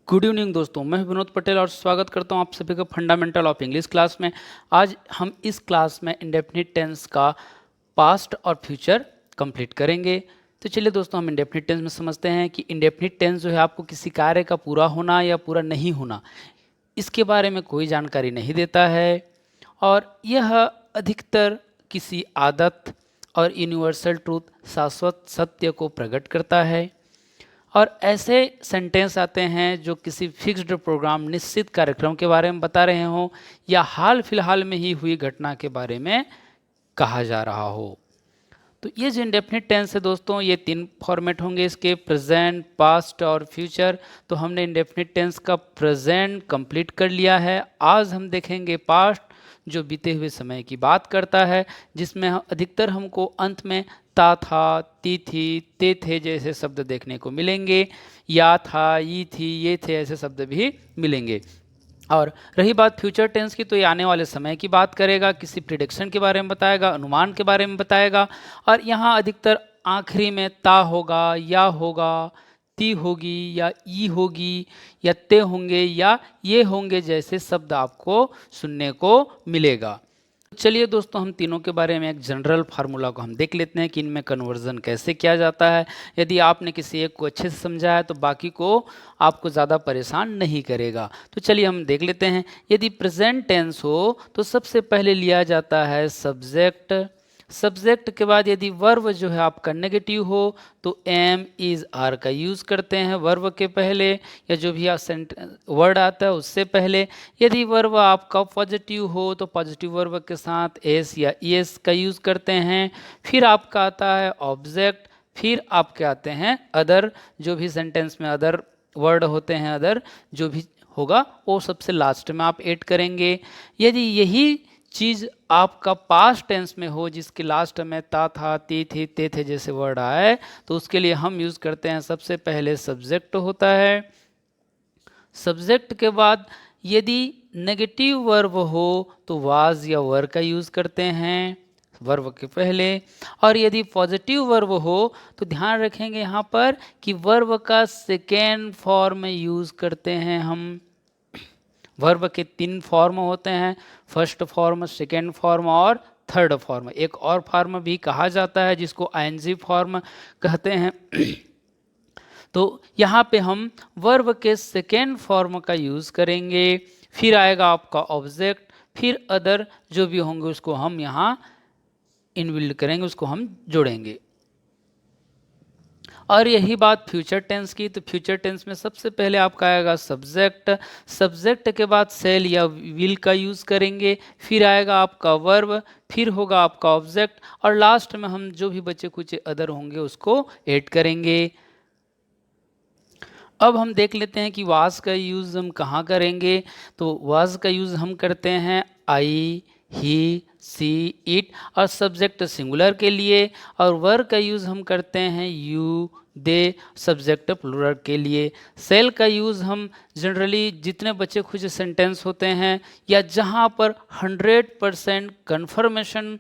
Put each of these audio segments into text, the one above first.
Good evening दोस्तों, मैं विनोद पटेल और स्वागत करता हूं आप सभी का फंडामेंटल ऑफ इंग्लिश क्लास में। आज हम इस क्लास में इंडेफिनिट टेंस का पास्ट और फ्यूचर कंप्लीट करेंगे। तो चलिए दोस्तों, हम इंडेफिनिट टेंस में समझते हैं कि इंडेफिनिट टेंस जो है आपको किसी कार्य का पूरा होना या पूरा नहीं होना, इसके बारे में कोई जानकारी नहीं देता है और यह अधिकतर किसी आदत और यूनिवर्सल ट्रूथ, शाश्वत सत्य को प्रकट करता है। और ऐसे सेंटेंस आते हैं जो किसी फिक्स्ड प्रोग्राम, निश्चित कार्यक्रम के बारे में बता रहे हों या हाल फिलहाल में ही हुई घटना के बारे में कहा जा रहा हो। तो ये जो इंडेफिनिट टेंस है दोस्तों, ये 3 फॉर्मेट होंगे इसके, प्रेजेंट, पास्ट और फ्यूचर। तो हमने इंडेफिनिट टेंस का प्रेजेंट कंप्लीट कर लिया है। आज हम देखेंगे पास्ट, जो बीते हुए समय की बात करता है, जिसमें अधिकतर हमको अंत में ता था, ती थी, ते थे जैसे शब्द देखने को मिलेंगे। या था, ये थी, ये थे ऐसे शब्द भी मिलेंगे। और रही बात फ्यूचर टेंस की, तो ये आने वाले समय की बात करेगा, किसी प्रिडिक्शन के बारे में बताएगा, अनुमान के बारे में बताएगा। और यहाँ अधिकतर आखिरी में ता होगा, या होगा, ती होगी, या ई होगी, या ते होंगे, या ये होंगे जैसे शब्द आपको सुनने को मिलेगा। चलिए दोस्तों, हम तीनों के बारे में एक जनरल फार्मूला को हम देख लेते हैं कि इनमें कन्वर्जन कैसे किया जाता है। यदि आपने किसी एक को अच्छे से समझा है तो बाकी को आपको ज़्यादा परेशान नहीं करेगा। तो चलिए हम देख लेते हैं। यदि प्रेजेंट टेंस हो तो सबसे पहले लिया जाता है सब्जेक्ट। सब्जेक्ट के बाद यदि वर्ब जो है आपका नेगेटिव हो तो एम, इज, आर का यूज़ करते हैं वर्ब के पहले, या जो भी वर्ड आता है उससे पहले। यदि वर्ब आपका पॉजिटिव हो तो पॉजिटिव वर्ब के साथ एस या ईएस का यूज़ करते हैं। फिर आपका आता है ऑब्जेक्ट, फिर आपके आते हैं अदर, जो भी सेंटेंस में अदर वर्ड होते हैं, अदर जो भी होगा वो सबसे लास्ट में आप ऐड करेंगे। यदि यही चीज़ आपका पास्ट टेंस में हो, जिसके लास्ट में ता था, ती थी, ते थे जैसे वर्ड आए, तो उसके लिए हम यूज़ करते हैं सबसे पहले सब्जेक्ट होता है। सब्जेक्ट के बाद यदि नेगेटिव वर्ब हो तो वाज या वर का यूज़ करते हैं वर्ब के पहले। और यदि पॉजिटिव वर्ब हो तो ध्यान रखेंगे यहाँ पर कि वर्ब का सेकेंड फॉर्म यूज़ करते हैं हम। वर्ब के 3 फॉर्म होते हैं, फर्स्ट फॉर्म, सेकेंड फॉर्म और थर्ड फॉर्म। एक और फॉर्म भी कहा जाता है जिसको आईएनजी फॉर्म कहते हैं। तो यहाँ पे हम वर्ब के सेकेंड फॉर्म का यूज़ करेंगे। फिर आएगा आपका ऑब्जेक्ट, फिर अदर जो भी होंगे उसको हम यहाँ इनबिल्ड करेंगे, उसको हम जोड़ेंगे। और यही बात फ्यूचर टेंस की, तो फ्यूचर टेंस में सबसे पहले आपका आएगा सब्जेक्ट। सब्जेक्ट के बाद सेल या विल का यूज़ करेंगे, फिर आएगा आपका वर्ब, फिर होगा आपका ऑब्जेक्ट, और लास्ट में हम जो भी बचे कुछ अदर होंगे उसको ऐड करेंगे। अब हम देख लेते हैं कि वाज का यूज़ हम कहाँ करेंगे। तो वाज का यूज़ हम करते हैं आई, ही, सी, इट, और सब्जेक्ट सिंगुलर के लिए। और वर का यूज़ हम करते हैं यू, दे, सब्जेक्ट प्लूरल के लिए। सेल का यूज़ हम जनरली जितने बचे खुच सेंटेंस होते हैं या जहाँ पर 100% कन्फर्मेशन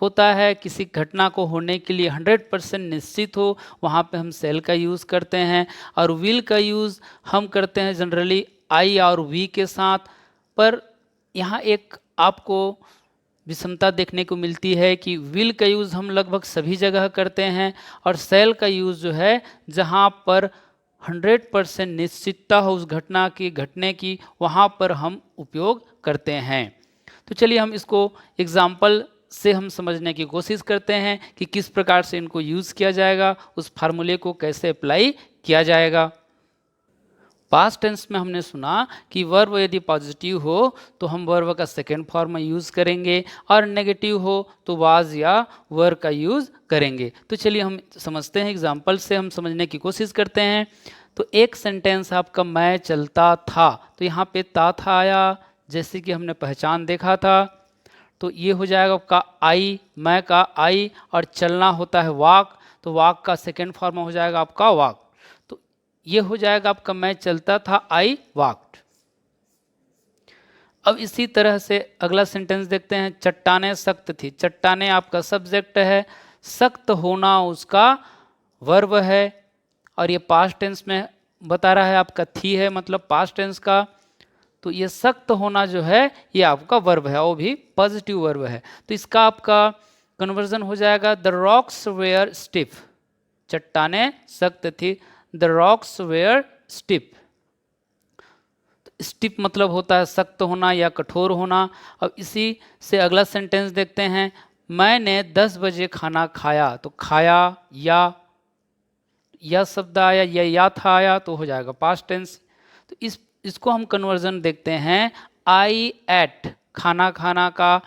होता है, किसी घटना को होने के लिए 100% निश्चित हो, वहाँ पे हम सेल का यूज़ करते हैं। और विल का यूज़ हम करते हैं जनरली आई और वी के साथ। पर यहाँ एक आपको विषमता देखने को मिलती है कि विल का यूज़ हम लगभग सभी जगह करते हैं, और सेल का यूज़ जो है जहाँ पर 100% निश्चितता हो उस घटना की घटने की, वहाँ पर हम उपयोग करते हैं। तो चलिए हम इसको एग्जाम्पल से हम समझने की कोशिश करते हैं कि किस प्रकार से इनको यूज़ किया जाएगा, उस फार्मूले को कैसे अप्लाई किया जाएगा। पास्ट टेंस में हमने सुना कि वर्ब यदि पॉजिटिव हो तो हम वर्ब का सेकेंड फॉर्म यूज़ करेंगे, और नेगेटिव हो तो वाज या वर का यूज़ करेंगे। तो चलिए हम समझते हैं, एग्जाम्पल से हम समझने की कोशिश करते हैं। तो एक सेंटेंस आपका मैं चलता था, तो यहाँ पे ता था आया, जैसे कि हमने पहचान देखा था। तो ये हो जाएगा आपका आई, मैं का आई, और चलना होता है वॉक, तो वॉक का सेकेंड फॉर्म हो जाएगा आपका वॉक। तो ये हो जाएगा आपका मैं चलता था, आई वॉक्ड। अब इसी तरह से अगला सेंटेंस देखते हैं। चट्टानें सख्त थी, चट्टानें आपका सब्जेक्ट है, सख्त होना उसका वर्ब है, और ये पास्ट टेंस में बता रहा है आपका थी है मतलब पास्ट टेंस का, तो ये सख्त होना जो है ये आपका वर्ब है, वो भी पॉजिटिव वर्ब है। तो इसका आपका कन्वर्जन हो जाएगा द रॉक्स वेयर स्टिफ, चट्टाने सख्त थी, the rocks were stiff. Stiff मतलब होता है सख्त होना या कठोर होना। अब इसी से अगला सेंटेंस देखते हैं, मैंने 10 बजे खाना खाया, तो खाया या शब्द आया या था आया तो हो जाएगा पास्ट टेंस। तो इसको हम कन्वर्जन देखते हैं, आई एट खाना खाना का,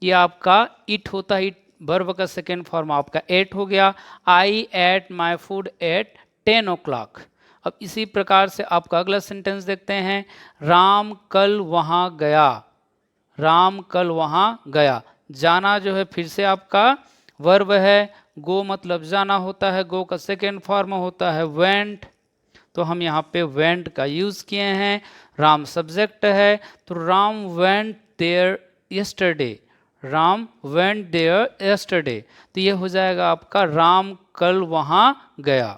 ये आपका इट होता है, इट वर्ब का सेकेंड फॉर्म आपका एट हो गया। I ate my food at 10 o'clock। अब इसी प्रकार से आपका अगला सेंटेंस देखते हैं, राम कल वहाँ गया, राम कल वहाँ गया। जाना जो है फिर से आपका वर्ब है, गो मतलब जाना होता है, गो का सेकेंड फॉर्म होता है वेंट, तो हम यहाँ पे वेंट का यूज़ किए हैं। राम सब्जेक्ट है, तो Ram went there yesterday, Ram went there yesterday, तो ये हो जाएगा आपका राम कल वहाँ गया।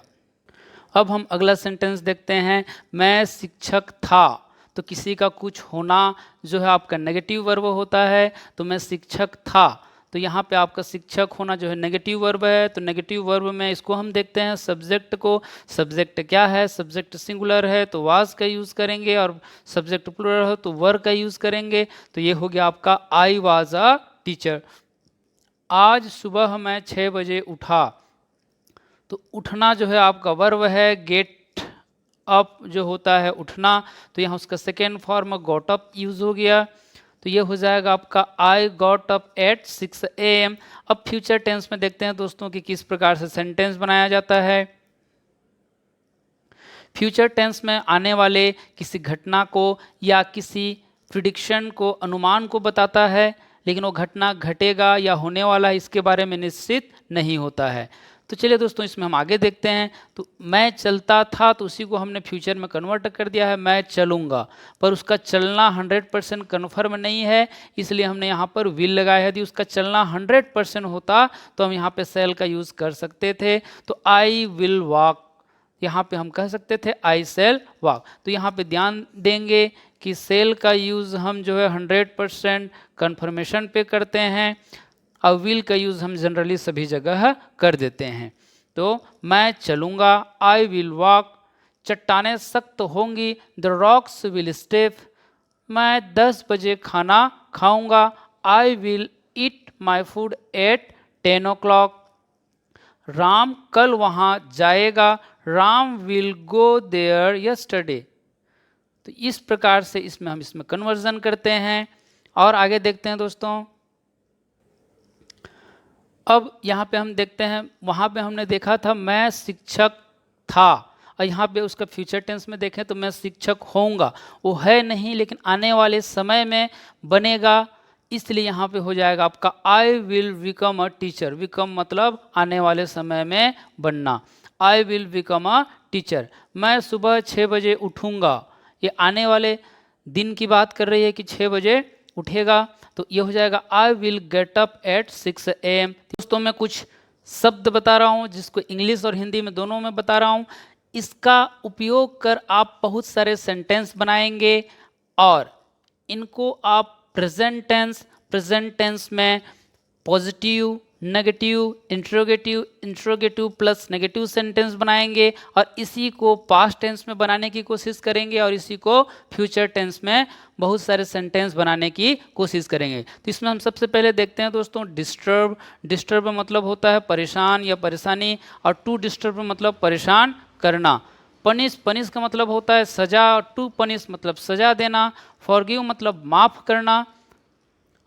अब हम अगला सेंटेंस देखते हैं, मैं शिक्षक था, तो किसी का कुछ होना जो है आपका नेगेटिव वर्ब होता है, तो मैं शिक्षक था, तो यहाँ पे आपका शिक्षक होना जो है नेगेटिव वर्ब है। तो नेगेटिव वर्ब में इसको हम देखते हैं सब्जेक्ट को, सब्जेक्ट क्या है, सब्जेक्ट सिंगुलर है तो वाज का यूज़ करेंगे, और सब्जेक्ट प्लूरल है तो वर का यूज़ करेंगे। तो ये हो गया आपका आई वाज अ टीचर। आज सुबह मैं 6 बजे उठा, तो उठना जो है आपका वर्ब है, गेट अप जो होता है उठना, तो यहाँ उसका second form got up use हो गया, तो ये हो जाएगा आपका I got up at 6 AM। अब फ्यूचर टेंस में देखते हैं दोस्तों कि किस प्रकार से सेंटेंस बनाया जाता है। फ्यूचर टेंस में आने वाले किसी घटना को या किसी प्रिडिक्शन को, अनुमान को बताता है, लेकिन वो घटना घटेगा या होने वाला है इसके बारे में निश्चित नहीं होता है। तो चलिए दोस्तों इसमें हम आगे देखते हैं। तो मैं चलता था, तो उसी को हमने फ्यूचर में कन्वर्ट कर दिया है मैं चलूँगा, पर उसका चलना 100% कन्फर्म नहीं है, इसलिए हमने यहाँ पर विल लगाया है। यदि उसका चलना 100% होता तो हम यहाँ पे सेल का यूज़ कर सकते थे, तो आई विल वॉक, यहाँ पे हम कह सकते थे आई सेल वॉक। तो यहाँ पे ध्यान देंगे कि सेल का यूज़ हम जो है 100% कन्फर्मेशन पे करते हैं, और विल का यूज़ हम जनरली सभी जगह कर देते हैं। तो मैं चलूँगा, आई विल वॉक, चट्टानें सख्त होंगी, द रॉक्स विल स्टिफ, मैं 10 बजे खाना खाऊंगा, I will eat my food at 10 o'clock, Ram कल वहाँ जाएगा, Ram will go there yesterday. तो इस प्रकार से इसमें हम इसमें कन्वर्जन करते हैं। और आगे देखते हैं दोस्तों, अब यहाँ पे हम देखते हैं, वहाँ पे हमने देखा था मैं शिक्षक था, और यहाँ पे उसका फ्यूचर टेंस में देखें तो मैं शिक्षक होऊंगा, वो है नहीं लेकिन आने वाले समय में बनेगा, इसलिए यहाँ पे हो जाएगा आपका I will become a teacher. Become मतलब आने वाले समय में बनना, I will become a teacher. मैं सुबह 6 बजे उठूँगा, ये आने वाले दिन की बात कर रही है कि 6 बजे उठेगा, तो ये हो जाएगा I will get up at 6 AM। दोस्तों मैं कुछ शब्द बता रहा हूँ जिसको इंग्लिश और हिंदी में दोनों में बता रहा हूँ, इसका उपयोग कर आप बहुत सारे सेंटेंस बनाएंगे, और इनको आप प्रेजेंट टेंस में positive, negative, interrogative plus negative sentence बनाएंगे, और इसी को पास्ट टेंस में बनाने की कोशिश करेंगे, और इसी को फ्यूचर टेंस में बहुत सारे सेंटेंस बनाने की कोशिश करेंगे। तो इसमें हम सबसे पहले देखते हैं दोस्तों डिस्टर्ब। डिस्टर्ब मतलब होता है परेशान या परेशानी, और टू डिस्टर्ब मतलब परेशान करना। पनिश का मतलब होता है सजा, टू पनिश मतलब सजा देना। फॉरगिव मतलब माफ़ करना,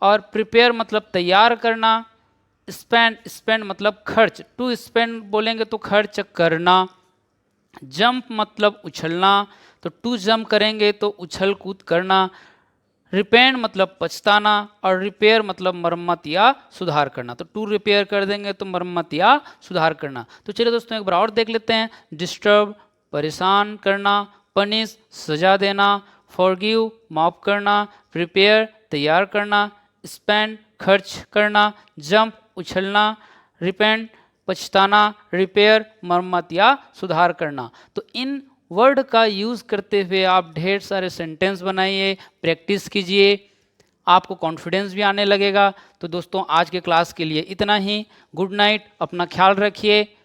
और प्रिपेयर मतलब तैयार करना। स्पेंड मतलब खर्च, टू स्पेंड बोलेंगे तो खर्च करना। जंप मतलब उछलना, तो टू जंप करेंगे तो उछल कूद करना। रिपेंट मतलब पछताना, और रिपेयर मतलब मरम्मत या सुधार करना। तो टू रिपेयर कर देंगे तो मरम्मत या सुधार करना। तो चलिए दोस्तों एक बार और देख लेते हैं। डिस्टर्ब परेशान करना, पनिश सजा देना, फॉरगिव माफ करना, प्रिपेयर तैयार करना, स्पेंड खर्च करना, जंप उछलना, रिपेंट पछताना, रिपेयर मरम्मत या सुधार करना। तो इन वर्ड का यूज़ करते हुए आप ढेर सारे सेंटेंस बनाइए, प्रैक्टिस कीजिए, आपको कॉन्फिडेंस भी आने लगेगा। तो दोस्तों आज के क्लास के लिए इतना ही। गुड नाइट, अपना ख्याल रखिए।